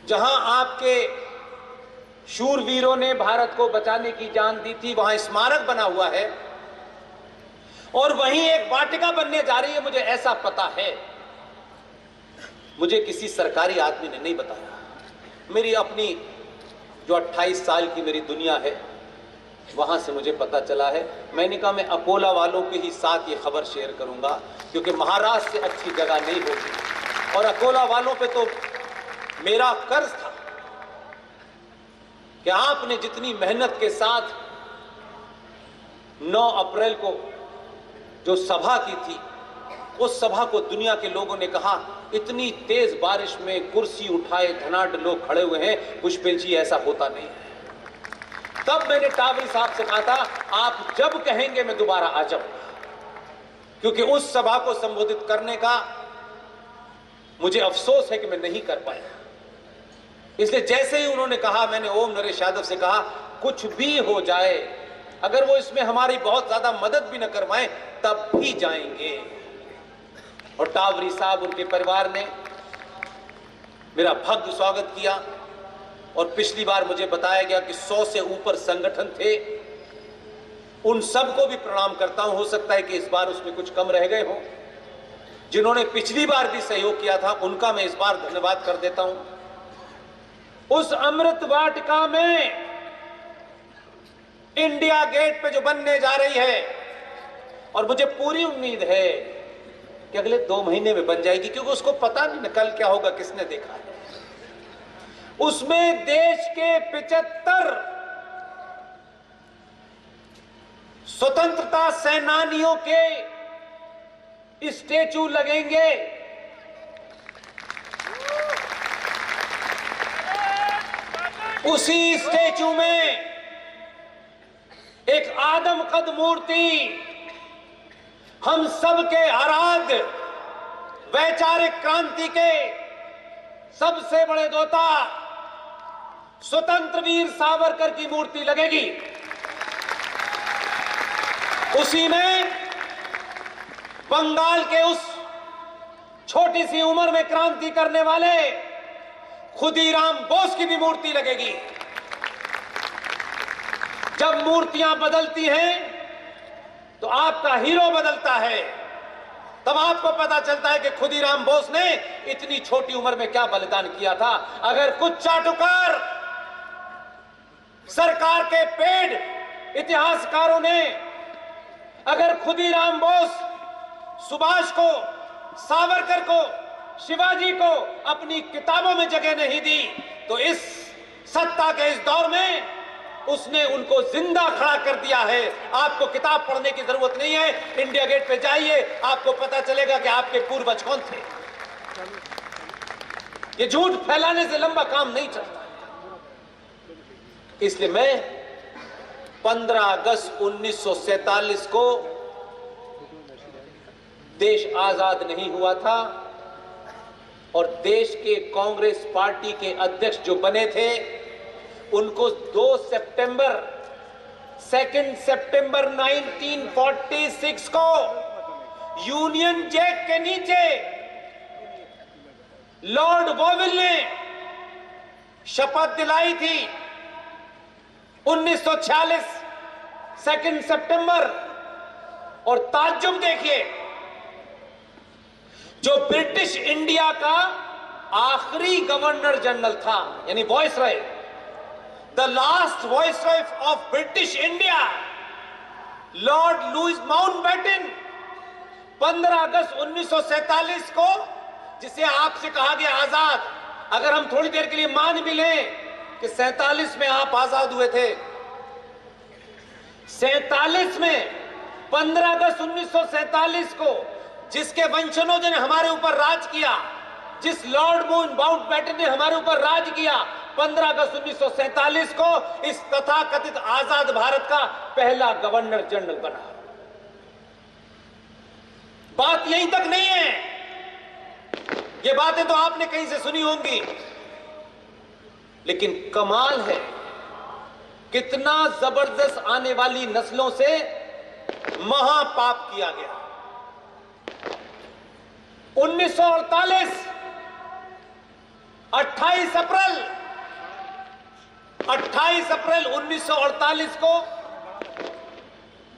जहां आपके शूरवीरों ने भारत को बचाने की जान दी थी, वहां स्मारक बना हुआ है और वहीं एक वाटिका बनने जा रही है। मुझे ऐसा पता है, मुझे किसी सरकारी आदमी ने नहीं बताया। मेरी अपनी जो 28 साल की मेरी दुनिया है, वहां से मुझे पता चला है। मैंने कहा मैं अकोला वालों के ही साथ ये खबर शेयर करूंगा, क्योंकि महाराष्ट्र से अच्छी जगह नहीं होती और अकोला वालों पे तो मेरा कर्ज था कि आपने जितनी मेहनत के साथ 9 अप्रैल को जो सभा की थी, उस सभा को दुनिया के लोगों ने कहा इतनी तेज बारिश में कुर्सी उठाए धनाढ़ लोग खड़े हुए हैं, पुष्पेंद्र जी ऐसा होता नहीं है। तब मैंने टावरी साहब से कहा था आप जब कहेंगे मैं दोबारा आ जाऊंगा, क्योंकि उस सभा को संबोधित करने का मुझे अफसोस है कि मैं नहीं कर पाया। इसलिए जैसे ही उन्होंने कहा, मैंने ओम नरेश यादव से कहा कुछ भी हो जाए, अगर वो इसमें हमारी बहुत ज्यादा मदद भी न करवाएं तब भी जाएंगे। और टावरी साहब, उनके परिवार ने मेरा भव्य स्वागत किया और पिछली बार मुझे बताया गया कि 100 से ऊपर संगठन थे। उन सबको भी प्रणाम करता हूं। हो सकता है कि इस बार उसमें कुछ कम रह गए हो। जिन्होंने पिछली बार भी सहयोग किया था उनका मैं इस बार धन्यवाद कर देता हूं। उस अमृत वाटिका में इंडिया गेट पे जो बनने जा रही है, और मुझे पूरी उम्मीद है कि अगले 2 महीने में बन जाएगी, क्योंकि उसको पता नहीं ना कल क्या होगा, किसने देखा है। उसमें देश के 75 स्वतंत्रता सेनानियों के स्टैचू लगेंगे। उसी स्टैचू में एक आदमकद मूर्ति हम सबके आराध्य वैचारिक क्रांति के सबसे बड़े दोता स्वतंत्र वीर सावरकर की मूर्ति लगेगी। उसी में बंगाल के उस छोटी सी उम्र में क्रांति करने वाले खुदीराम बोस की भी मूर्ति लगेगी। जब मूर्तियां बदलती हैं तो आपका हीरो बदलता है। तब आपको पता चलता है कि खुदीराम बोस ने इतनी छोटी उम्र में क्या बलिदान किया था। अगर कुछ चाटुकार सरकार के पेड़ इतिहासकारों ने अगर खुदीराम बोस, सुभाष को, सावरकर को, शिवाजी को अपनी किताबों में जगह नहीं दी, तो इस सत्ता के इस दौर में उसने उनको जिंदा खड़ा कर दिया है। आपको किताब पढ़ने की जरूरत नहीं है, इंडिया गेट पे जाइए, आपको पता चलेगा कि आपके पूर्वज कौन थे। ये झूठ फैलाने से लंबा काम नहीं चलता। इसलिए मैं 15 अगस्त 1947 को देश आजाद नहीं हुआ था और देश के कांग्रेस पार्टी के अध्यक्ष जो बने थे उनको 2 सितंबर 1946 को यूनियन जैक के नीचे लॉर्ड वोविल ने शपथ दिलाई थी। 1946 2 सितंबर। और ताज्जुब देखिए, जो ब्रिटिश इंडिया का आखिरी गवर्नर जनरल था, यानी viceroy, the last viceroy of British India, Lord Louis Mountbatten, 15 अगस्त 1947 को, जिसे आपसे कहा गया आजाद, अगर हम थोड़ी देर के लिए मान भी लें कि 47 में आप आजाद हुए थे, 47 में 15 अगस्त 1947 को जिसके वंशजों ने हमारे ऊपर राज किया, जिस लॉर्ड माउंटबेटन ने हमारे ऊपर राज किया, 15 अगस्त 1947 को इस तथाकथित आजाद भारत का पहला गवर्नर जनरल बना। बात यहीं तक नहीं है, ये बातें तो आपने कहीं से सुनी होंगी, लेकिन कमाल है कितना जबरदस्त आने वाली नस्लों से महापाप किया गया। 1948 28 अप्रैल 28 अप्रैल 1948 को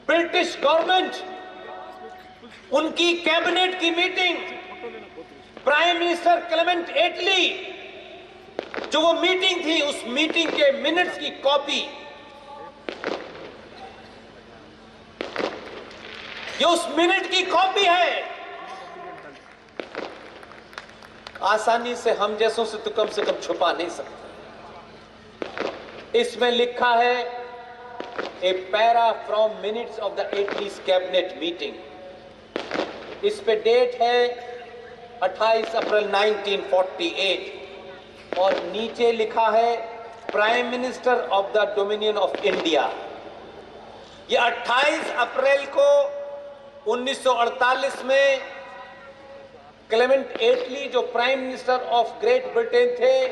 ब्रिटिश गवर्नमेंट, उनकी कैबिनेट की मीटिंग, प्राइम मिनिस्टर क्लेमेंट एटली, जो वो मीटिंग थी, उस मीटिंग के मिनट्स की कॉपी, ये उस मिनट की कॉपी है। आसानी से हम जैसों से तो कम से कम छुपा नहीं सकते। इसमें लिखा है a para from minutes of the Attlee's cabinet meeting. इस पे डेट है 28 अप्रैल 1948 और नीचे लिखा है prime minister of the dominion of India. ये 28 अप्रैल को 1948 में क्लेमेंट एटली, जो prime minister of great Britain थे,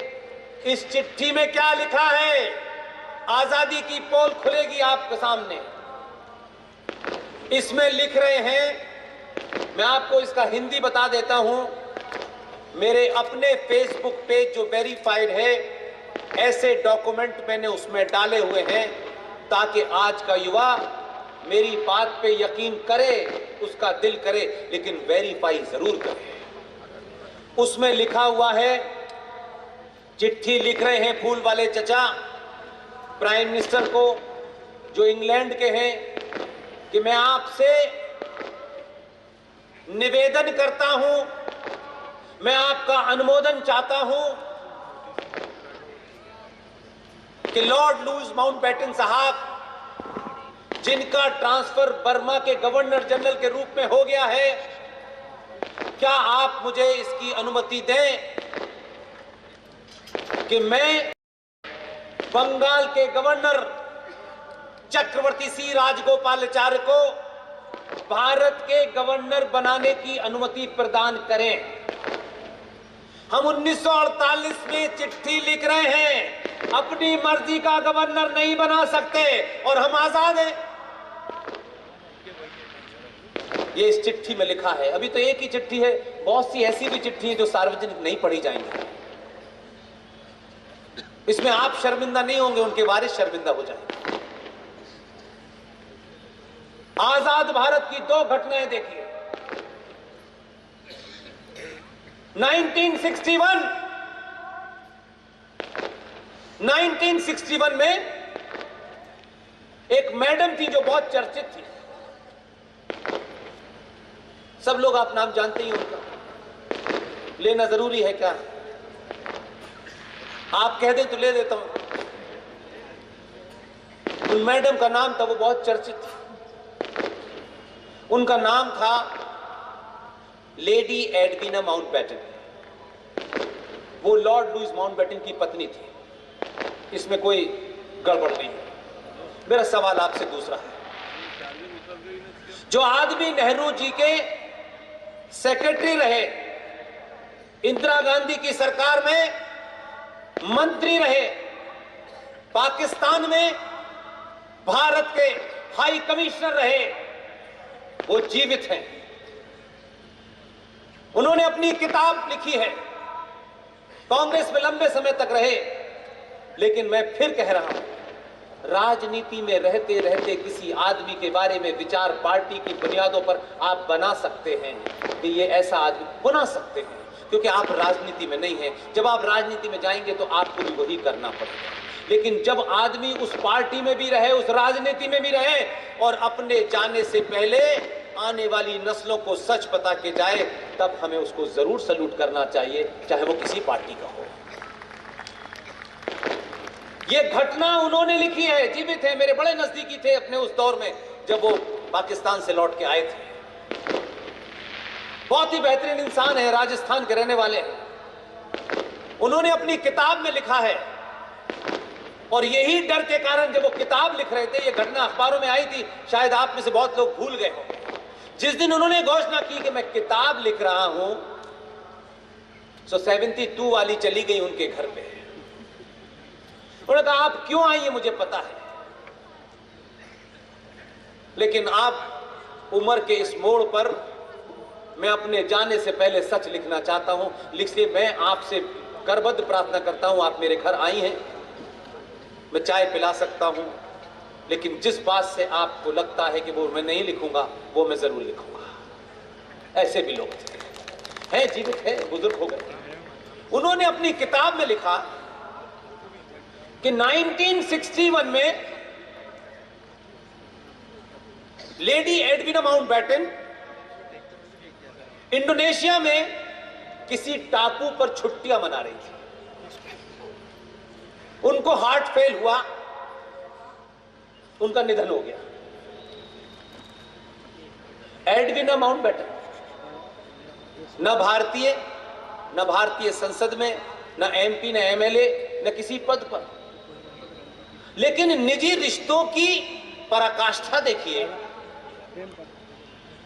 इस चिट्ठी में क्या लिखा है? आजादी की पोल खुलेगी आपके सामने। इसमें लिख रहे हैं, मैं आपको इसका हिंदी बता देता हूं। मेरे अपने फेसबुक पेज जो वेरीफाइड है, ऐसे डॉक्यूमेंट मैंने उसमें डाले हुए हैं ताकि आज का युवा मेरी बात पे यकीन करे, उसका दिल करे, लेकिन वेरीफाई जरूर करे। उसमें लिखा हुआ है, चिट्ठी लिख रहे हैं फूल वाले चचा प्राइम मिनिस्टर को, जो इंग्लैंड के हैं, कि मैं आपसे निवेदन करता हूं, मैं आपका अनुमोदन चाहता हूं कि लॉर्ड लुईस माउंटबेटन साहब, जिनका ट्रांसफर बर्मा के गवर्नर जनरल के रूप में हो गया है, क्या आप मुझे इसकी अनुमति दें कि मैं बंगाल के गवर्नर चक्रवर्ती सी राजगोपालाचार्य को भारत के गवर्नर बनाने की अनुमति प्रदान करें। हम 1948 में चिट्ठी लिख रहे हैं, अपनी मर्जी का गवर्नर नहीं बना सकते और हम आजाद हैं। ये इस चिट्ठी में लिखा है। अभी तो एक ही चिट्ठी है, बहुत सी ऐसी भी चिट्ठी है जो सार्वजनिक नहीं पढ़ी जाएंगी। इसमें आप शर्मिंदा नहीं होंगे, उनके वारिस शर्मिंदा हो जाएंगे। आजाद भारत की दो घटनाएं देखिए। 1961 में एक मैडम थी जो बहुत चर्चित थी। सब लोग आप नाम जानते ही उनका, लेना जरूरी है क्या? आप कह दें तो ले देता हूं। उन मैडम का नाम था, वो बहुत चर्चित थी। उनका नाम था लेडी एडविना माउंटबेटन। वो लॉर्ड लुईस माउंटबेटन की पत्नी थी। इसमें कोई गड़बड़ नहीं है। मेरा सवाल आपसे दूसरा है, जो आदमी नेहरू जी के सेक्रेटरी रहे, इंदिरा गांधी की सरकार में मंत्री रहे, पाकिस्तान में भारत के हाई कमिश्नर रहे, वो जीवित हैं। उन्होंने अपनी किताब लिखी है, कांग्रेस में लंबे समय तक रहे। लेकिन मैं फिर कह रहा हूं, राजनीति में रहते रहते किसी आदमी के बारे में विचार पार्टी की बुनियादों पर आप बना सकते हैं कि ये ऐसा आदमी, बना सकते हैं, क्योंकि आप राजनीति में नहीं हैं। जब आप राजनीति में जाएंगे तो आपको भी वही करना पड़ेगा। लेकिन जब आदमी उस पार्टी में भी रहे, उस राजनीति में भी रहे, और अपने जाने से पहले आने वाली नस्लों को सच पता के जाए, तब हमें उसको जरूर सल्यूट करना चाहिए, चाहे वो किसी पार्टी का हो। ये घटना उन्होंने लिखी है, जीवित है, मेरे बड़े नजदीकी थे अपने उस दौर में जब वो पाकिस्तान से लौट के आए थे। बहुत ही बेहतरीन इंसान है, राजस्थान के रहने वाले हैं। उन्होंने अपनी किताब में लिखा है, और यही डर के कारण जब वो किताब लिख रहे थे, ये घटना अखबारों में आई थी, शायद आप में से बहुत लोग भूल गए होंगे। जिस दिन उन्होंने घोषणा की कि मैं किताब लिख रहा हूं, 72 वाली चली गई उनके घर पे। उन्होंने कहा, आप क्यों आई है मुझे पता है, लेकिन आप उम्र के इस मोड़ पर मैं अपने जाने से पहले सच लिखना चाहता हूं, इसलिए मैं आपसे करबद्ध प्रार्थना करता हूं, आप मेरे घर आई हैं, मैं चाय पिला सकता हूं, लेकिन जिस बात से आपको लगता है कि वो मैं नहीं लिखूंगा, वो मैं जरूर लिखूंगा। ऐसे भी लोग थे, हैं, जीवित है, बुजुर्ग हो गए। उन्होंने अपनी किताब में लिखा कि 1961 में लेडी एडविना माउंटबैटन इंडोनेशिया में किसी टापू पर छुट्टियां मना रही थी। उनको हार्ट फेल हुआ, उनका निधन हो गया। एडविना माउंटबैटन न भारतीय संसद में, न एमपी, न एमएलए, न किसी पद पर, लेकिन निजी रिश्तों की पराकाष्ठा देखिए।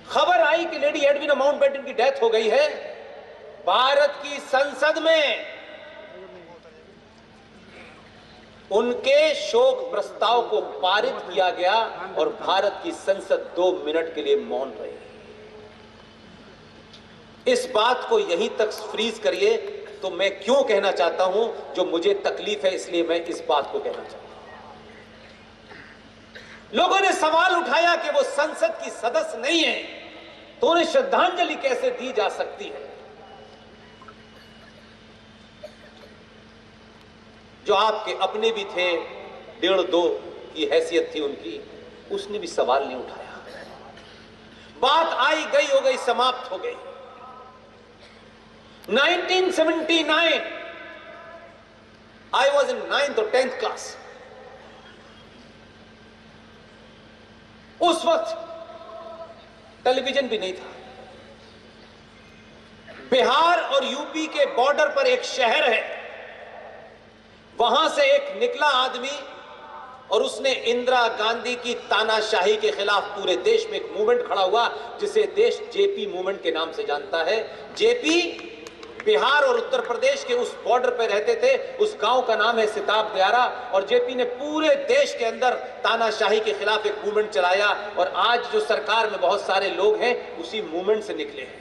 खबर आई कि लेडी एडविना माउंटबैटन की डेथ हो गई है। भारत की संसद में उनके शोक प्रस्ताव को पारित किया गया और भारत की संसद 2 मिनट के लिए मौन रही। इस बात को यहीं तक फ्रीज करिए तो मैं क्यों कहना चाहता हूं, जो मुझे तकलीफ है इसलिए मैं इस बात को कहना चाहता हूं। लोगों ने सवाल उठाया कि वो संसद की सदस्य नहीं है तो उन्हें श्रद्धांजलि कैसे दी जा सकती है। जो आपके अपने भी थे, 1.5-2 की हैसियत थी उनकी, उसने भी सवाल नहीं उठाया। बात आई गई हो गई, समाप्त हो गई। 1979 I was in 9th or 10th class। उस वक्त टेलीविजन भी नहीं था। बिहार और यूपी के बॉर्डर पर एक शहर है, वहां से एक निकला आदमी और उसने इंदिरा गांधी की तानाशाही के खिलाफ पूरे देश में एक मूवमेंट खड़ा हुआ जिसे देश जेपी मूवमेंट के नाम से जानता है। जेपी बिहार और उत्तर प्रदेश के उस बॉर्डर पर रहते थे, उस गांव का नाम है सिताब दियारा, और जेपी ने पूरे देश के अंदर तानाशाही के खिलाफ एक मूवमेंट चलाया और आज जो सरकार में बहुत सारे लोग हैं उसी मूवमेंट से निकले हैं।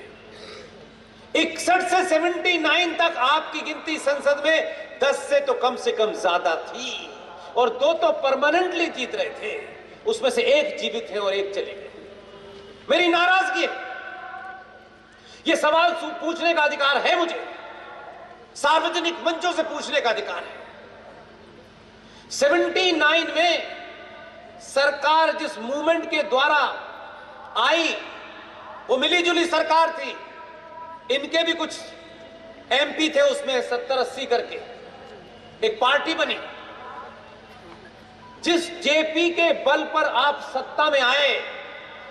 61 से 79 तक आपकी गिनती संसद में 10 से तो कम से कम ज्यादा थी और 2 तो परमानेंटली जीत रहे थे, उसमें से 1 जीवित है और 1 चले गए। मेरी नाराजगी है, यह सवाल पूछने का अधिकार है मुझे, सार्वजनिक मंचों से पूछने का अधिकार है। 79 में सरकार जिस मूवमेंट के द्वारा आई वो मिली जुली सरकार थी। इनके भी कुछ एमपी थे उसमें, 70-80 करके एक पार्टी बनी। जिस जेपी के बल पर आप सत्ता में आए,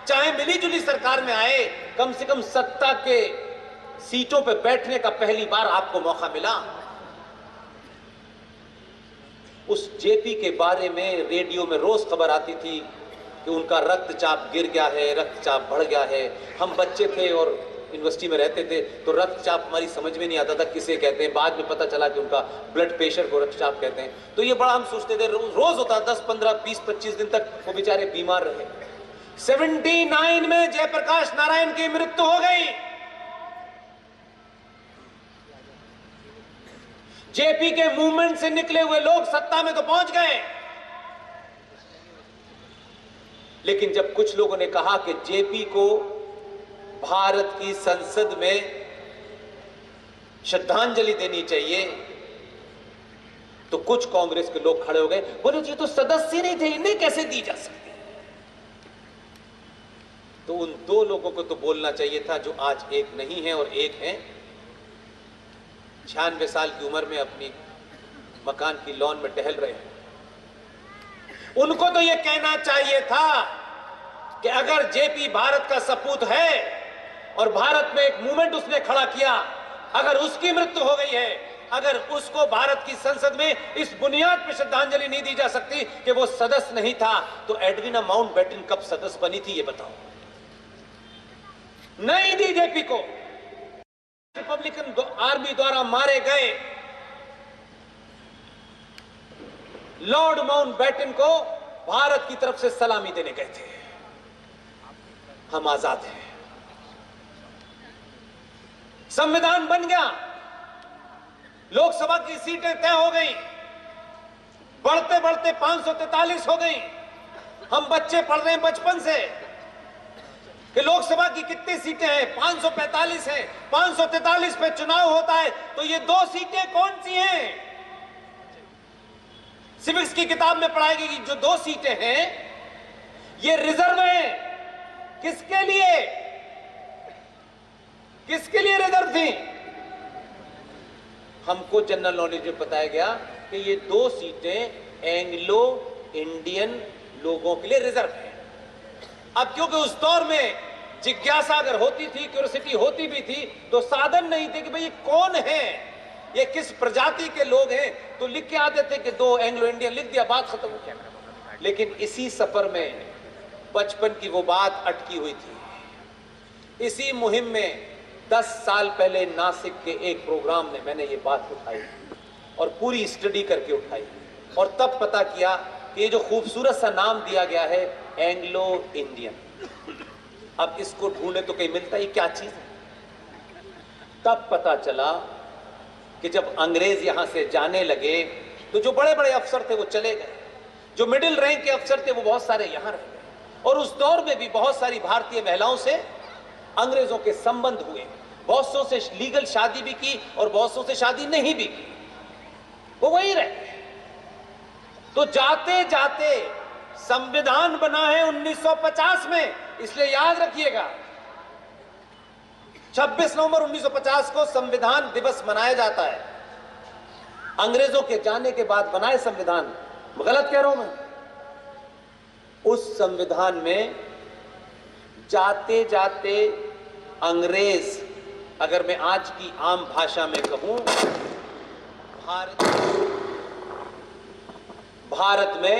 चाहे मिली जुली सरकार में आए, कम से कम सत्ता के सीटों पर बैठने का पहली बार आपको मौका मिला। उस जेपी के बारे में रेडियो में रोज खबर आती थी कि उनका रक्तचाप गिर गया है, रक्तचाप बढ़ गया है। हम बच्चे थे और यूनिवर्सिटी में रहते थे तो रक्तचाप हमारी समझ में नहीं आता था किसे कहते हैं। बाद में पता चला कि उनका ब्लड प्रेशर को रक्तचाप कहते हैं। तो ये बड़ा हम सोचते थे, रोज होता, 10, 15, 20, 25 दिन तक वो बेचारे बीमार रहे। 79 में जयप्रकाश नारायण की मृत्यु हो गई। जेपी के मूवमेंट से निकले हुए लोग सत्ता में तो पहुंच गए, लेकिन जब कुछ लोगों ने कहा कि जेपी को भारत की संसद में श्रद्धांजलि देनी चाहिए, तो कुछ कांग्रेस के लोग खड़े हो गए, बोले जी तो सदस्य नहीं थे, इन्हें कैसे दी जा सकती। तो उन 2 लोगों को तो बोलना चाहिए था जो आज एक नहीं है और एक हैं 96 साल की उम्र में अपनी मकान की लॉन में टहल रहे हैं। उनको तो यह कहना चाहिए था कि अगर जेपी भारत का सपूत है और भारत में एक मूवमेंट उसने खड़ा किया, अगर उसकी मृत्यु हो गई है, अगर उसको भारत की संसद में इस बुनियाद पर श्रद्धांजलि नहीं दी जा सकती कि वो सदस्य नहीं था, तो एडविना माउंटबैटन कब सदस्य बनी थी ये बताओ। नहीं दी जेपी को। रिपब्लिकन आर्मी द्वारा मारे गए लॉर्ड माउंटबैटन को भारत की तरफ से सलामी देने गए थे। हम आजाद हैं, संविधान बन गया, लोकसभा की सीटें तय हो गई, बढ़ते बढ़ते 543 हो गई। हम बच्चे पढ़ रहे हैं बचपन से कि लोकसभा की कितनी सीटें हैं, 545 हैं। 543 पे चुनाव होता है तो ये 2 सीटें कौन सी हैं? सिविक्स की किताब में पढ़ाएगी कि जो 2 सीटें हैं ये रिजर्व हैं। किसके लिए? किसके लिए रिजर्व थी? हमको जनरल नॉलेज में बताया गया कि ये 2 सीटें एंग्लो इंडियन लोगों के लिए रिजर्व हैं। अब क्योंकि उस दौर में जिज्ञासा अगर होती थी, क्यूरियोसिटी होती भी थी, तो साधन नहीं थे कि भाई ये कौन है, ये किस प्रजाति के लोग हैं, तो लिख के आते थे कि 2 एंग्लो इंडियन, लिख दिया, बात खत्म हो गया। लेकिन इसी सफर में बचपन की वो बात अटकी हुई थी। इसी मुहिम में 10 साल पहले नासिक के एक प्रोग्राम ने मैंने ये बात उठाई और पूरी स्टडी करके उठाई और तब पता किया कि ये जो खूबसूरत सा नाम दिया गया है एंग्लो इंडियन, अब इसको ढूंढे तो कहीं मिलता ही क्या चीज है। तब पता चला कि जब अंग्रेज यहां से जाने लगे तो जो बड़े बड़े अफसर थे वो चले गए, जो मिडिल रैंक के अफसर थे वो बहुत सारे यहां रह गए। और उस दौर में भी बहुत सारी भारतीय महिलाओं से अंग्रेजों के संबंध हुए, बहुत सौ से लीगल शादी भी की और बहुत सौ से शादी नहीं भी की, वो वही रहे। तो जाते जाते संविधान बना है 1950 में, इसलिए याद रखिएगा 26 नवंबर 1950 को संविधान दिवस मनाया जाता है। अंग्रेजों के जाने के बाद बनाए संविधान, गलत कह रहा हूं मैं? उस संविधान में जाते जाते अंग्रेज, अगर मैं आज की आम भाषा में कहूं, भारत में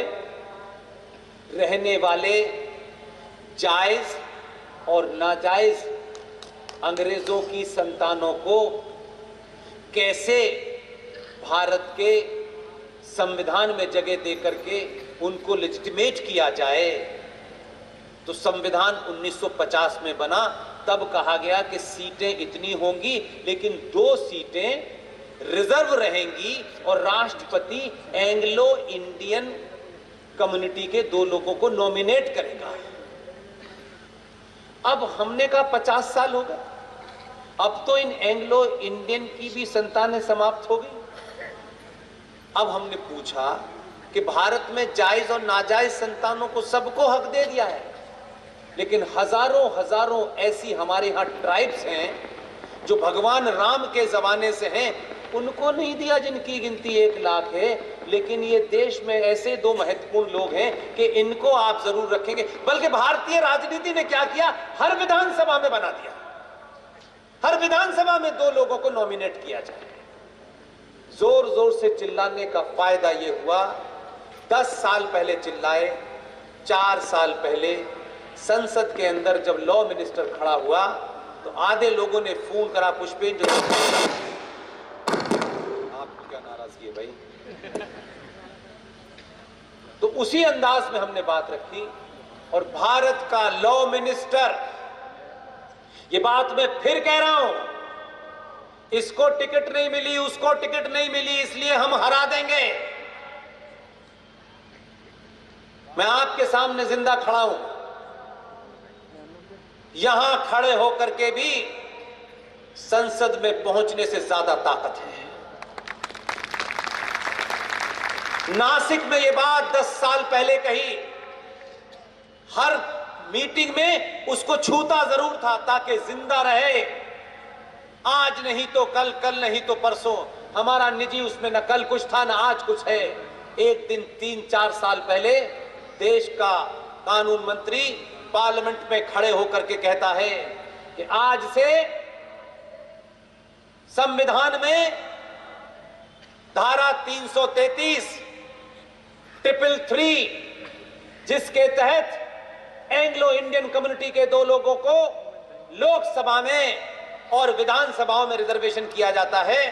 रहने वाले जायज और नाजायज अंग्रेजों की संतानों को कैसे भारत के संविधान में जगह देकर के उनको लेजिटिमेट किया जाए। तो संविधान 1950 में बना, तब कहा गया कि सीटें इतनी होंगी लेकिन 2 सीटें रिजर्व रहेंगी और राष्ट्रपति एंग्लो इंडियन कम्युनिटी के 2 लोगों को नॉमिनेट करेगा। अब हमने कहा 50 साल हो गए, अब तो इन एंग्लो इंडियन की भी संतानें समाप्त हो गई। अब हमने पूछा कि भारत में जायज और नाजायज संतानों को सबको हक दे दिया है, लेकिन हजारों हजारों ऐसी हमारे यहां ट्राइब्स हैं जो भगवान राम के जमाने से हैं, उनको नहीं दिया, जिनकी गिनती 1 लाख है। लेकिन ये देश में ऐसे 2 महत्वपूर्ण लोग हैं कि इनको आप जरूर रखेंगे। बल्कि भारतीय राजनीति ने क्या किया, हर विधानसभा में बना दिया, हर विधानसभा में 2 लोगों को नॉमिनेट किया जाए। जोर जोर से चिल्लाने का फायदा यह हुआ, 10 साल पहले चिल्लाए, 4 साल पहले संसद के अंदर जब लॉ मिनिस्टर खड़ा हुआ तो आधे लोगों ने फोन करा, पुष्पेंद्र आपको क्या नाराजगी है भाई? तो उसी अंदाज में हमने बात रखी और भारत का लॉ मिनिस्टर, ये बात मैं फिर कह रहा हूं, इसको टिकट नहीं मिली, उसको टिकट नहीं मिली, इसलिए हम हरा देंगे। मैं आपके सामने जिंदा खड़ा हूं, यहां खड़े होकर के भी संसद में पहुंचने से ज्यादा ताकत है। नासिक में यह बात 10 साल पहले कही, हर मीटिंग में उसको छूता जरूर था ताकि जिंदा रहे। आज नहीं तो कल, कल नहीं तो परसों, हमारा निजी उसमें न कल कुछ था न आज कुछ है। एक दिन 3-4 साल पहले देश का कानून मंत्री पार्लियामेंट में खड़े होकर के कहता है कि आज से संविधान में धारा 333 333 जिसके तहत एंग्लो इंडियन कम्युनिटी के 2 लोगों को लोकसभा में और विधानसभाओं में रिजर्वेशन किया जाता है।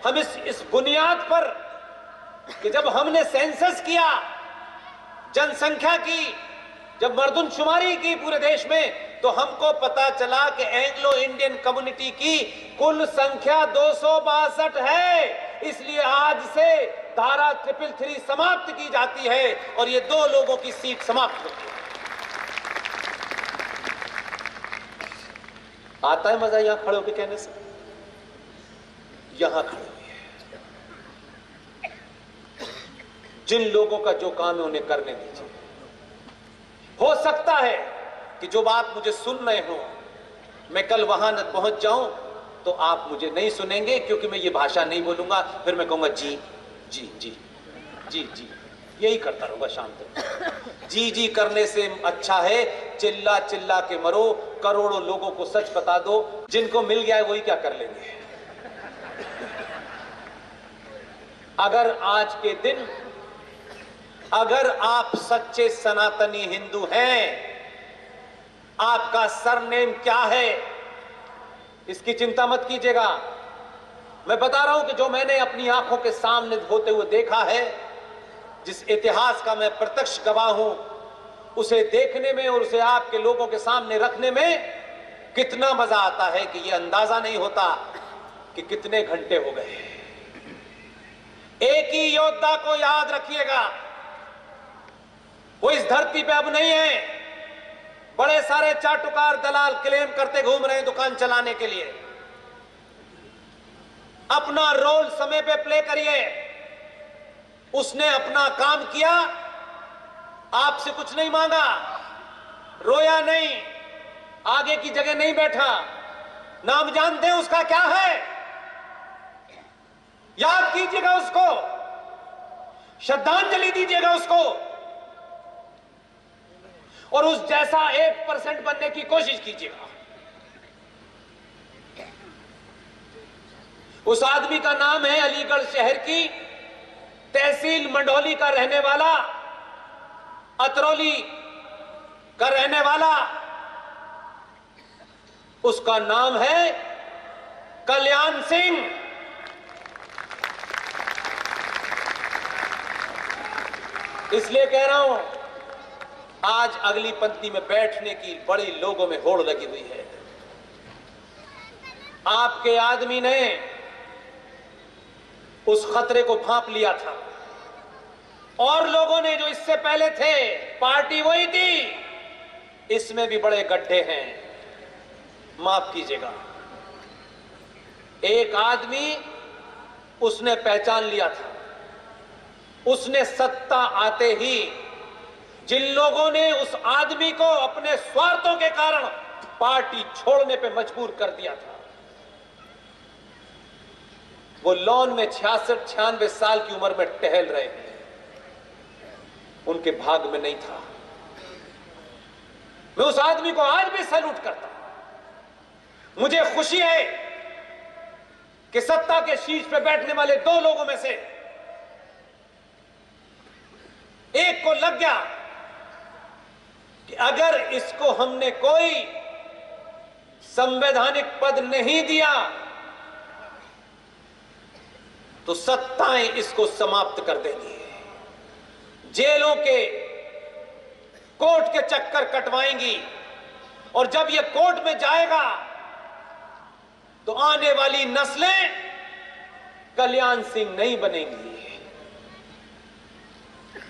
हम इस बुनियाद पर कि जब हमने सेंसस किया, जनसंख्या की, जब मर्दमशुमारी की पूरे देश में, तो हमको पता चला कि एंग्लो इंडियन कम्युनिटी की कुल संख्या 262 है। इसलिए आज से धारा 333 समाप्त की जाती है और ये 2 लोगों की सीट समाप्त होती है। आता है मजा यहां खड़े होकर कहने से? यहां खड़े हुए जिन लोगों का जो काम है उन्हें करने दीजिए। हो सकता है कि जो बात मुझे सुन रहे हो मैं कल वहां न पहुंच जाऊं तो आप मुझे नहीं सुनेंगे, क्योंकि मैं ये भाषा नहीं बोलूंगा। फिर मैं कहूंगा जी जी जी जी जी, यही करता रहूंगा शाम तक। जी जी करने से अच्छा है चिल्ला चिल्ला के मरो, करोड़ों लोगों को सच बता दो, जिनको मिल गया है वही क्या कर लेंगे। अगर आज के दिन अगर आप सच्चे सनातनी हिंदू हैं, आपका सरनेम क्या है इसकी चिंता मत कीजिएगा। मैं बता रहा हूं कि जो मैंने अपनी आंखों के सामने होते हुए देखा है, जिस इतिहास का मैं प्रत्यक्ष गवाह हूं, उसे देखने में और उसे आपके लोगों के सामने रखने में कितना मजा आता है कि यह अंदाजा नहीं होता कि कितने घंटे हो गए। एक ही योद्धा को याद रखिएगा, वो इस धरती पे अब नहीं है। बड़े सारे चाटुकार दलाल क्लेम करते घूम रहे हैं दुकान चलाने के लिए। अपना रोल समय पे प्ले करिए। उसने अपना काम किया, आपसे कुछ नहीं मांगा, रोया नहीं, आगे की जगह नहीं बैठा। नाम जानते हैं उसका क्या है? याद कीजिएगा उसको, श्रद्धांजलि दीजिएगा उसको और उस जैसा 1% बनने की कोशिश कीजिएगा। उस आदमी का नाम है अलीगढ़ शहर की तहसील मंडौली का रहने वाला, अतरौली का रहने वाला। उसका नाम है कल्याण सिंह। इसलिए कह रहा हूं, आज अगली पंक्ति में बैठने की बड़ी लोगों में होड़ लगी हुई है। आपके आदमी ने उस खतरे को भांप लिया था और लोगों ने जो इससे पहले थे, पार्टी वही थी। इसमें भी बड़े गड्ढे हैं, माफ कीजिएगा। एक आदमी उसने पहचान लिया था, उसने सत्ता आते ही जिन लोगों ने उस आदमी को अपने स्वार्थों के कारण पार्टी छोड़ने पे मजबूर कर दिया था, वो लॉन में 66-96 साल की उम्र में टहल रहे हैं, उनके भाग में नहीं था। मैं उस आदमी को आज भी सैल्यूट करता हूं। मुझे खुशी है कि सत्ता के शीर्ष पे बैठने वाले 2 लोगों में से एक को लग गया कि अगर इसको हमने कोई संवैधानिक पद नहीं दिया तो सत्ताएं इसको समाप्त कर देंगी, जेलों के कोर्ट के चक्कर कटवाएंगी, और जब यह कोर्ट में जाएगा तो आने वाली नस्लें कल्याण सिंह नहीं बनेंगी।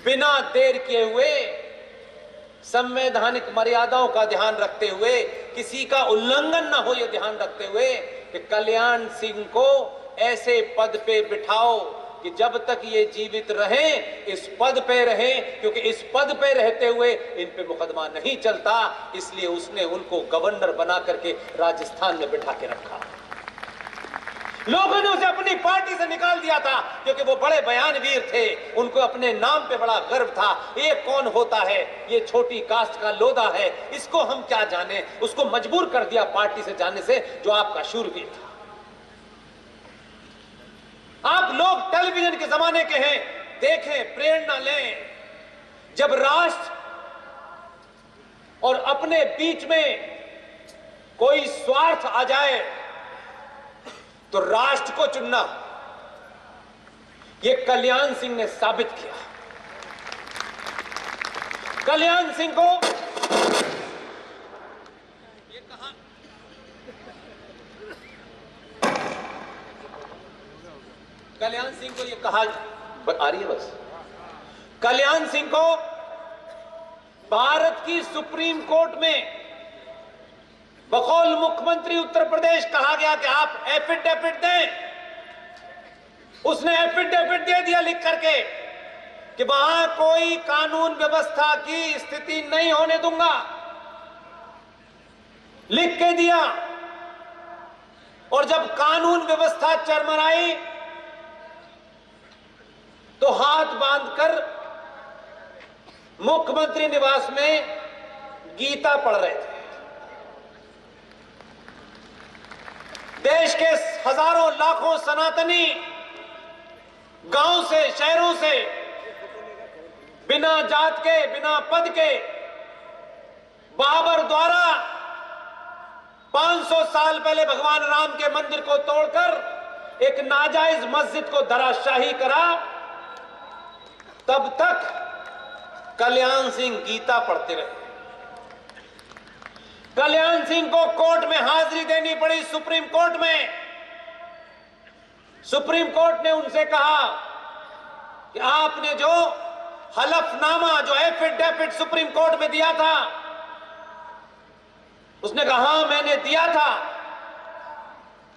बिना देर किए हुए, संवैधानिक मर्यादाओं का ध्यान रखते हुए, किसी का उल्लंघन ना हो यह ध्यान रखते हुए कि कल्याण सिंह को ऐसे पद पे बिठाओ कि जब तक ये जीवित रहें इस पद पे रहें, क्योंकि इस पद पे रहते हुए इन पे मुकदमा नहीं चलता। इसलिए उसने उनको गवर्नर बना करके राजस्थान में बिठा के रखा। लोगों ने उसे अपनी पार्टी से निकाल दिया था क्योंकि वो बड़े बयानवीर थे, उनको अपने नाम पे बड़ा गर्व था। ये कौन होता है? ये छोटी कास्ट का लोधा है, इसको हम क्या जाने। उसको मजबूर कर दिया पार्टी से जाने से, जो आपका शूरवीर था। आप लोग टेलीविजन के जमाने के हैं, देखें, प्रेरणा लें। जब राष्ट्र और अपने बीच में कोई स्वार्थ आ जाए तो राष्ट्र को चुनना, यह कल्याण सिंह ने साबित किया। कल्याण सिंह को ये कहा, कल्याण सिंह को यह कहा आ रही है बस। कल्याण सिंह को भारत की सुप्रीम कोर्ट में बकौल मुख्यमंत्री उत्तर प्रदेश कहा गया कि आप एफिडेविट दें। उसने एफिडेविट दे दिया लिख करके कि वहां कोई कानून व्यवस्था की स्थिति नहीं होने दूंगा, लिख के दिया। और जब कानून व्यवस्था चरमराई तो हाथ बांधकर मुख्यमंत्री निवास में गीता पढ़ रहे थे। देश के हजारों लाखों सनातनी गांव से, शहरों से, बिना जात के, बिना पद के, बाबर द्वारा 500 साल पहले भगवान राम के मंदिर को तोड़कर एक नाजायज मस्जिद को धराशाही करा, तब तक कल्याण सिंह गीता पढ़ते रहे। कल्याण सिंह को कोर्ट में हाजिरी देनी पड़ी, सुप्रीम कोर्ट में। सुप्रीम कोर्ट ने उनसे कहा कि आपने जो हलफनामा, जो एफिडेविट सुप्रीम कोर्ट में दिया था, उसने कहा हां मैंने दिया था।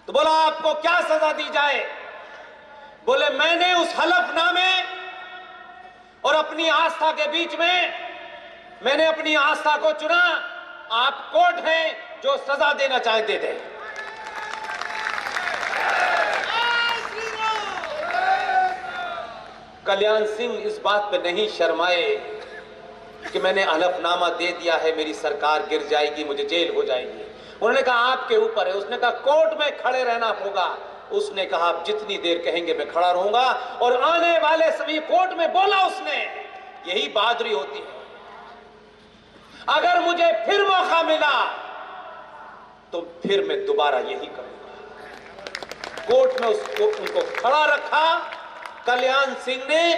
तो बोला आपको क्या सजा दी जाए? बोले मैंने उस हलफनामे और अपनी आस्था के बीच में मैंने अपनी आस्था को चुना। आप कोर्ट हैं, जो सजा देना चाहे दे दे। कल्याण सिंह इस बात पे नहीं शर्माए कि मैंने हलफनामा दे दिया है, मेरी सरकार गिर जाएगी, मुझे जेल हो जाएगी। उन्होंने कहा आपके ऊपर है। उसने कहा कोर्ट में खड़े रहना होगा। उसने कहा आप जितनी देर कहेंगे मैं खड़ा रहूंगा। और आने वाले समय कोर्ट में बोला उसने, यही बहादुरी होती है। अगर मुझे फिर मौका मिला तो फिर मैं दोबारा यही करूंगा। कोर्ट में उनको खड़ा रखा। कल्याण सिंह ने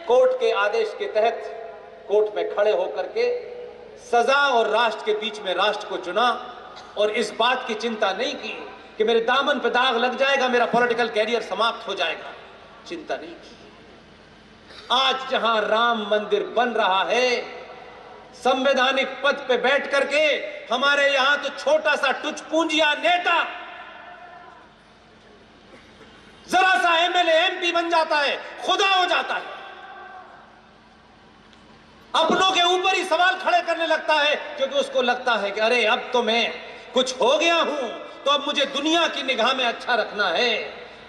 कोर्ट के आदेश के तहत कोर्ट में खड़े होकर के सजा और राष्ट्र के बीच में राष्ट्र को चुना। और इस बात की चिंता नहीं की कि मेरे दामन पे दाग लग जाएगा, मेरा पॉलिटिकल कैरियर समाप्त हो जाएगा। चिंता नहीं की। आज जहां राम मंदिर बन रहा है, संवैधानिक पद पे बैठ करके हमारे यहां तो छोटा सा टुचपूंजिया नेता जरा सा एमएलए एमपी बन जाता है, खुदा हो जाता है, अपनों के ऊपर ही सवाल खड़े करने लगता है, क्योंकि उसको लगता है कि अरे अब तो मैं कुछ हो गया हूं, तो अब मुझे दुनिया की निगाह में अच्छा रखना है।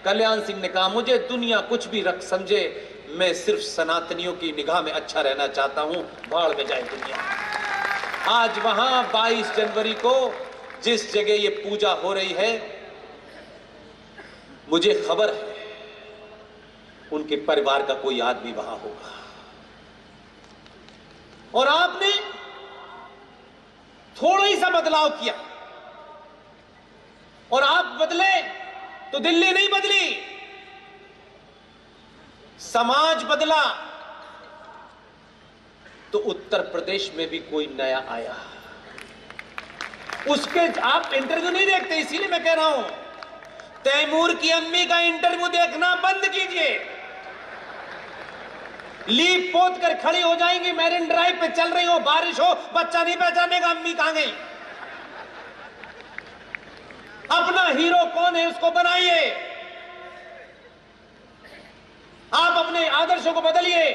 कल्याण सिंह ने कहा मुझे दुनिया कुछ भी रख समझे, मैं सिर्फ सनातनियों की निगाह में अच्छा रहना चाहता हूं, भाड़ में जाए दुनिया। आज वहां 22 जनवरी को जिस जगह ये पूजा हो रही है, मुझे खबर है उनके परिवार का कोई आदमी वहां होगा। और आपने थोड़ा ही सा बदलाव किया, और आप बदले तो दिल्ली नहीं बदली, समाज बदला तो उत्तर प्रदेश में भी कोई नया आया। उसके आप इंटरव्यू नहीं देखते, इसीलिए मैं कह रहा हूं तैमूर की अम्मी का इंटरव्यू देखना बंद कीजिए। लीप पोत कर खड़ी हो जाएंगी, मैरिन ड्राइव पे चल रही हो, बारिश हो, बच्चा नहीं पहचानेगा अम्मी कहां गई। अपना हीरो कौन है उसको बनाइए। आप अपने आदर्शों को बदलिए।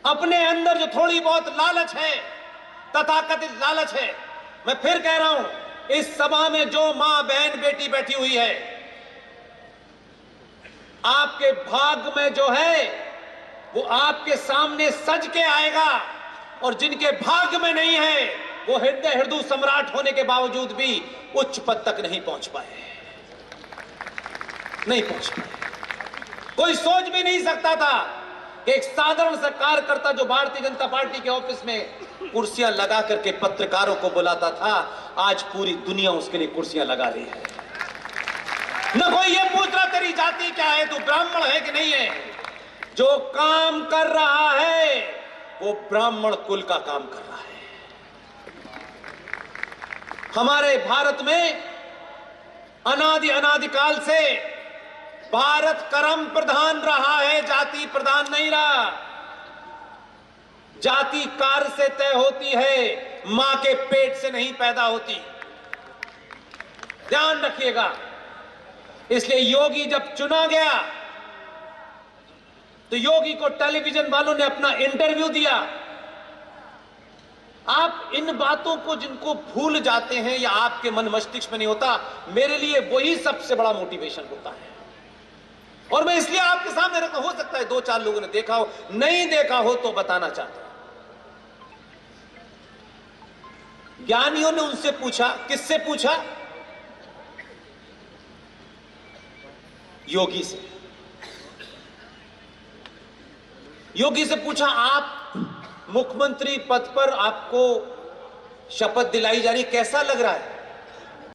अपने अंदर जो थोड़ी बहुत लालच है, तथाकथित लालच है, मैं फिर कह रहा हूं, इस सभा में जो मां बहन बेटी बैठी हुई है, आपके भाग्य में जो है वो आपके सामने सज के आएगा, और जिनके भाग्य में नहीं है वो हृदय सम्राट होने के बावजूद भी उच्च पद तक नहीं पहुंच पाए, नहीं पहुंच पाए। कोई सोच भी नहीं सकता था कि एक साधारण सा कार्यकर्ता जो भारतीय जनता पार्टी के ऑफिस में कुर्सियां लगा करके पत्रकारों को बुलाता था, आज पूरी दुनिया उसके लिए कुर्सियां लगा रही है। न कोई ये पूछ रहा तेरी जाति क्या है, तू ब्राह्मण है कि नहीं है। जो काम कर रहा है वो ब्राह्मण कुल का काम कर रहा है। हमारे भारत में अनादिकाल से भारत कर्म प्रधान रहा है, जाति प्रधान नहीं रहा। जाति कार्य से तय होती है, मां के पेट से नहीं पैदा होती, ध्यान रखिएगा। इसलिए योगी जब चुना गया तो योगी को टेलीविजन वालों ने अपना इंटरव्यू दिया। आप इन बातों को जिनको भूल जाते हैं या आपके मन मस्तिष्क में नहीं होता, मेरे लिए वही सबसे बड़ा मोटिवेशन होता है। और मैं इसलिए आपके सामने रखा, हो सकता है 2-4 लोगों ने देखा हो, नहीं देखा हो तो बताना चाहता हूं। ज्ञानियों ने उनसे पूछा, किससे पूछा? योगी से। योगी से पूछा, आप मुख्यमंत्री पद पर आपको शपथ दिलाई जा रही, कैसा लग रहा है?